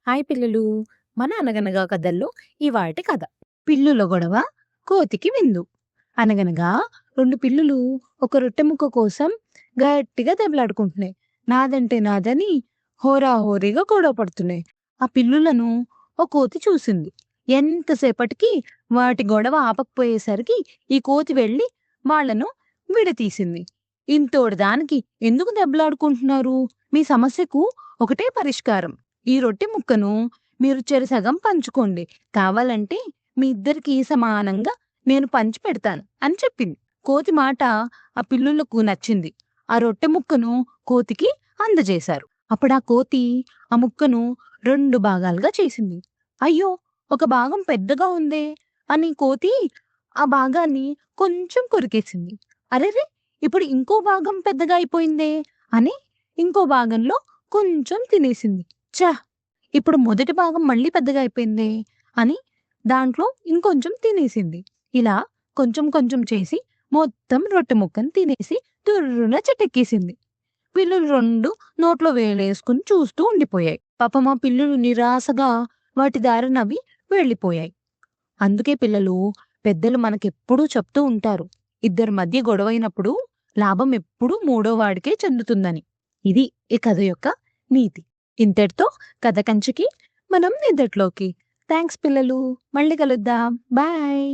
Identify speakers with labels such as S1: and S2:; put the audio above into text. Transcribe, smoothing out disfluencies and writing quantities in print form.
S1: Hi పిల్లలు! మన అనగనగా కథల్లో ఇవాల్టి కథ. పిల్లుల గొడవ, కోతికి విందు. అనగనగా 2 పిల్లులు ఒక రొట్టె ముక్క కోసం గట్టిగా దెబ్బలాడుకుంటున్నాయి. నాదంటే నాదని హోరాహోరీగా గొడవ పడుతున్నాయి. ఆ పిల్లులను ఓ కోతి చూసింది. ఎంతసేపటికి వాటి గొడవ ఆపకపోయేసరికి ఈ కోతి వెళ్ళి వాళ్ళను విడతీసింది. ఇంతోటి దానికి ఎందుకు దెబ్బలాడుకుంటున్నారు? మీ సమస్యకు ఒకటే పరిష్కారం. ఈ రొట్టె ముక్కను మీరు చెరసగం పంచుకోండి. కావాలంటే మీ ఇద్దరికీ సమానంగా నేను పంచి పెడతాను అని చెప్పింది. కోతి మాట ఆ పిల్లులకు నచ్చింది. ఆ రొట్టె ముక్కను కోతికి అందజేశారు. అప్పుడా కోతి ఆ ముక్కను 2 భాగాలుగా చేసింది. అయ్యో! ఒక భాగం పెద్దగా ఉందే అని కోతి ఆ భాగాన్ని కొంచెం కొరికేసింది. అరెరే! ఇప్పుడు ఇంకో భాగం పెద్దగా అయిపోయిందే అని ఇంకో భాగంలో కొంచెం తినేసింది. ఛ! ఇప్పుడు మొదటి భాగం మళ్ళీ పెద్దగా అయిపోయిందే అని దాంట్లో ఇంకొంచెం తినేసింది. ఇలా కొంచెం కొంచెం చేసి మొత్తం రొట్టె ముక్కను తినేసి తుర్రున చెట్టెక్కేసింది. పిల్లులు 2 నోట్లో వేలేసుకుని చూస్తూ ఉండిపోయాయి. పాపం ఆ పిల్లులు నిరాశగా వాటి దారినవి వెళ్ళిపోయాయి. అందుకే పిల్లలు, పెద్దలు మనకెప్పుడూ చెప్తూ ఉంటారు. ఇద్దరి మధ్య గొడవైనప్పుడు లాభం ఎప్పుడూ మూడో వాడికే చెందుతుందని. ఇది ఈ కథ యొక్క నీతి. ఇంతటితో కథ కంచికి, మనం నిద్దట్లోకి. థాంక్స్ పిల్లలు. మళ్ళీ కలుద్దాం. బాయ్.